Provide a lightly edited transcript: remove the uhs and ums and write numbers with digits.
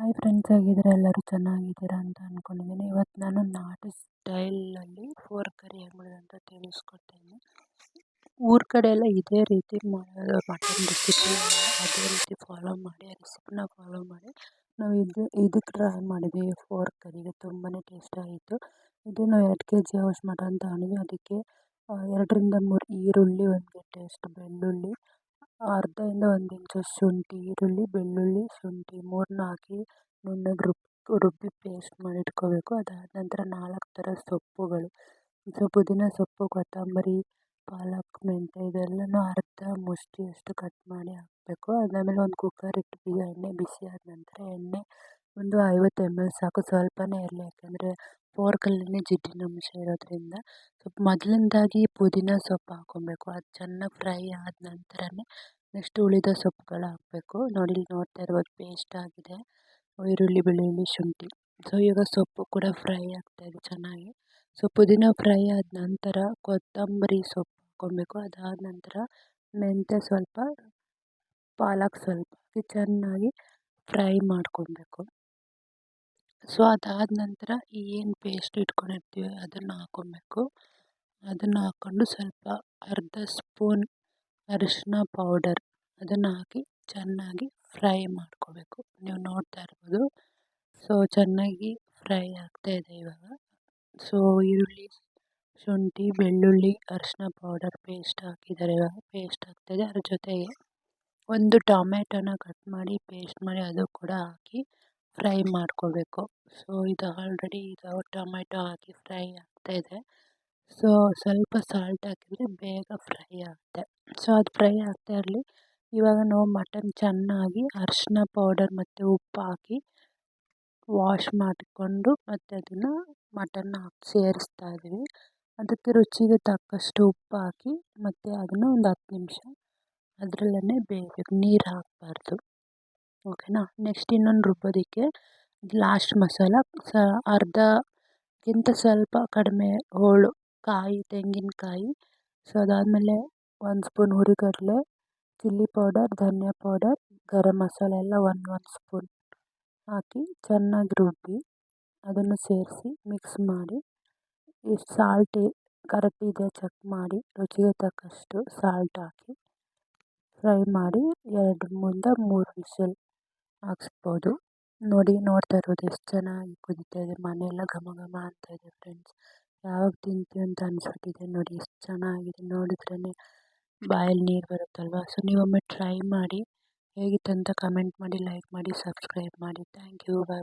Hi friends, ಹೇಗಿದ್ದೀರಾ? ಎಲ್ಲರೂ ಚೆನ್ನಾಗಿದ್ದೀರಾ ಅಂತ ಅಂದ್ಕೊಂಡಿದ್ದೀನಿ. ಇವತ್ತು ನಾನು ನಾಟಿ ಸ್ಟೈಲಲ್ಲಿ ಫೋರ್ಕ್ ಕರಿ ಹೆಂಗೆ ಮಾಡೋದು ಅಂತ ತಿಳಿಸ್ಕೊಡ್ತೀನಿ. ಊರ ಕಡೆ ಎಲ್ಲ ಇದೇ ರೀತಿ ಮಾಡೋದು ಮಟನ್ ರೆಸಿಪಿ, ಅದೇ ರೀತಿ ಫಾಲೋ ಮಾಡಿ ಆ ರೆಸಿಪಿನ ಫಾಲೋ ಮಾಡಿ ನಾವು ಇದಕ್ಕೆ ಟ್ರೈ ಮಾಡಿದ್ವಿ. ಫೋರ್ಕ್ ಕರಿಗೆ ತುಂಬಾ ಟೇಸ್ಟ್ ಆಯಿತು. ಇದು ನಾವು 2 kg ಅಷ್ಟು ಮಟನ್ ತಗೊಂಡಿದ್ವಿ. ಅದಕ್ಕೆ 2ರಿಂದ 3 ಈರುಳ್ಳಿ, 1 ಗೆಡ್ಡೆಯಷ್ಟು ಬೆಳ್ಳುಳ್ಳಿ, ಅರ್ಧದಿಂದ 1 ಇಂಚು ಶುಂಠಿ, ಈರುಳ್ಳಿ, ಬೆಳ್ಳುಳ್ಳಿ, ಶುಂಠಿ ಮೂರನ್ನ ಹಾಕಿ ನುಣ್ಣಗೆ ರುಬ್ಬಿ ಪೇಸ್ಟ್ ಮಾಡಿ ಇಟ್ಕೋಬೇಕು. ಅದಾದ ನಂತರ 4 ಥರ ಸೊಪ್ಪುಗಳು, ಪುದೀನ ಸೊಪ್ಪು, ಕೊತ್ತಂಬರಿ, ಪಾಲಕ್, ಮೆಂತ್ಯ ಇದೆಲ್ಲನೂ ಅರ್ಧ ಮುಷ್ಟಿಯಷ್ಟು ಕಟ್ ಮಾಡಿ ಹಾಕಬೇಕು. ಅದಾದಮೇಲೆ ಒಂದು ಕುಕ್ಕರ್ ಇಟ್ಟು ಎಣ್ಣೆ ಬಿಸಿ ಆದ ನಂತರ ಎಣ್ಣೆ ಒಂದು 50 ml ಸಾಕು, ಸ್ವಲ್ಪನೇ ಇರಲಿ, ಯಾಕೆಂದರೆ ಫೋರ್ಕಲ್ಲೇ ಜಿಡ್ಡಿನ ಅಂಶ ಇರೋದ್ರಿಂದ. ಸ್ವಲ್ಪ ಮೊದಲನೇದಾಗಿ ಪುದೀನ ಸೊಪ್ಪು ಹಾಕ್ಕೊಬೇಕು. ಅದು ಚೆನ್ನಾಗಿ ಫ್ರೈ ಆದ ನಂತರನೇ ನೆಕ್ಸ್ಟ್ ಉಳಿದ ಸೊಪ್ಪುಗಳು ಹಾಕಬೇಕು. ನೋಡಿ, ಇಲ್ಲಿ ನೋಡ್ತಾ ಇರ್ಬೋದು ಪೇಸ್ಟ್ ಆಗಿದೆ ಈರುಳ್ಳಿ, ಬೆಳ್ಳುಳ್ಳಿ, ಶುಂಠಿ. ಸೊ ಇವಾಗ ಸೊಪ್ಪು ಕೂಡ ಫ್ರೈ ಆಗ್ತಾಯಿದೆ ಚೆನ್ನಾಗಿ. ಸೊ ಪುದೀನ ಫ್ರೈ ಆದ ನಂತರ ಕೊತ್ತಂಬರಿ ಸೊಪ್ಪು ಹಾಕ್ಕೊಬೇಕು. ಅದಾದ ನಂತರ ಮೆಂತ್ಯ ಸ್ವಲ್ಪ, ಪಾಲಕ್ ಸ್ವಲ್ಪ ಚೆನ್ನಾಗಿ ಫ್ರೈ ಮಾಡ್ಕೊಬೇಕು. ಸೊ ಅದಾದ ನಂತರ ಏನು ಪೇಸ್ಟ್ ಇಟ್ಕೊಂಡಿರ್ತೀವಿ ಅದನ್ನು ಹಾಕ್ಕೊಬೇಕು. ಅದನ್ನು ಹಾಕ್ಕೊಂಡು ಸ್ವಲ್ಪ ಅರ್ಧ ಸ್ಪೂನ್ ಅರಿಶಿನ ಪೌಡರ್ ಅದನ್ನು ಹಾಕಿ ಚೆನ್ನಾಗಿ ಫ್ರೈ ಮಾಡ್ಕೋಬೇಕು. ನೀವು ನೋಡ್ತಾ ಇರ್ಬೋದು. ಸೊ ಚೆನ್ನಾಗಿ ಫ್ರೈ ಆಗ್ತಾಯಿದೆ ಇವಾಗ. ಸೊ ಈರುಳ್ಳಿ, ಶುಂಠಿ, ಬೆಳ್ಳುಳ್ಳಿ, ಅರಿಶಿನ ಪೌಡರ್ ಪೇಸ್ಟ್ ಹಾಕಿದ್ದಾರೆ. ಇವಾಗ ಪೇಸ್ಟ್ ಆಗ್ತಾಯಿದೆ. ಅದ್ರ ಜೊತೆಗೆ ಒಂದು ಟೊಮೆಟೊನ ಕಟ್ ಮಾಡಿ ಪೇಸ್ಟ್ ಮಾಡಿ ಅದು ಕೂಡ ಹಾಕಿ ಫ್ರೈ ಮಾಡ್ಕೋಬೇಕು. ಸೊ ಇದು ಆಲ್ರೆಡಿ ಟೊಮೆಟೊ ಹಾಕಿ ಫ್ರೈ ಆಗ್ತಾಯಿದೆ. ಸೊ ಸ್ವಲ್ಪ ಸಾಲ್ಟ್ ಹಾಕಿದರೆ ಬೇಗ ಫ್ರೈ ಆಗುತ್ತೆ. ಸೊ ಅದು ಫ್ರೈ ಆಗ್ತಾ ಇರಲಿ. ಇವಾಗ ನಾವು ಮಟನ್ ಚೆನ್ನಾಗಿ ಅರಿಶಿನ ಪೌಡರ್ ಮತ್ತು ಉಪ್ಪು ಹಾಕಿ ವಾಶ್ ಮಾಡಿಕೊಂಡು ಮತ್ತು ಅದನ್ನು ಮಟನ್ನ ಹಾಕಿ ಸೇರಿಸ್ತಾ ಇದ್ದೀವಿ. ಅದಕ್ಕೆ ರುಚಿಗೆ ತಕ್ಕಷ್ಟು ಉಪ್ಪು ಹಾಕಿ ಮತ್ತು ಅದನ್ನು ಒಂದು 10 ನಿಮಿಷ ಅದರಲ್ಲೇ ಬೇಯಬೇಕು, ನೀರು ಹಾಕಬಾರ್ದು. ಓಕೆನಾ. ನೆಕ್ಸ್ಟ್ ಇನ್ನೊಂದು ರುಬ್ಬೋದಕ್ಕೆ ಲಾಸ್ಟ್ ಮಸಾಲ ಅರ್ಧಕ್ಕಿಂತ ಸ್ವಲ್ಪ ಕಡಿಮೆ ಹೋಳು ಕಾಯಿ, ತೆಂಗಿನಕಾಯಿ. ಸೊ ಅದಾದಮೇಲೆ 1 ಸ್ಪೂನ್ ಹುರಿಗಡಲೆ, ಚಿಲ್ಲಿ ಪೌಡರ್, ಧನಿಯಾ ಪೌಡರ್, ಗರಂ ಮಸಾಲ ಎಲ್ಲ 1 ಸ್ಪೂನ್ ಹಾಕಿ ಚೆನ್ನಾಗಿ ರುಬ್ಬಿ ಅದನ್ನು ಸೇರಿಸಿ ಮಿಕ್ಸ್ ಮಾಡಿ ಎಷ್ಟು ಸಾಲ್ಟ್ ಕರೆಕ್ಟ್ ಇದೆ ಚೆಕ್ ಮಾಡಿ ರುಚಿಗೆ ತಕ್ಕಷ್ಟು ಸಾಲ್ಟ್ ಹಾಕಿ ಫ್ರೈ ಮಾಡಿ 2ರಿಂದ 3 ವಿಷಲ್ ಹಾಕ್ಸ್ಬೋದು. ನೋಡಿ, ನೋಡ್ತಾ ಇರ್ಬೋದು ಎಷ್ಟು ಚೆನ್ನಾಗಿ ಕುದೀತಾ ಇದೆ. ಮನೆಯೆಲ್ಲ ಘಮ ಘಮ ಅಂತ ಇದೆ ಫ್ರೆಂಡ್ಸ್. ಯಾವಾಗ ತಿಂತೀವಿ ಅಂತ ಅನಿಸ್ಬಿಟ್ಟಿದೆ. ನೋಡಿ ಎಷ್ಟು ಚೆನ್ನಾಗಿದೆ, ನೋಡಿದ್ರೇ ಬಾಯಲ್ಲಿ ನೀರು ಬರುತ್ತಲ್ವ. ಸೊ ನೀವೊಮ್ಮೆ ಟ್ರೈ ಮಾಡಿ, ಹೇಗಿತ್ತು ಅಂತ ಕಮೆಂಟ್ ಮಾಡಿ, ಲೈಕ್ ಮಾಡಿ, ಸಬ್ಸ್ಕ್ರೈಬ್ ಮಾಡಿ. Thank you. ಬಾಯ್.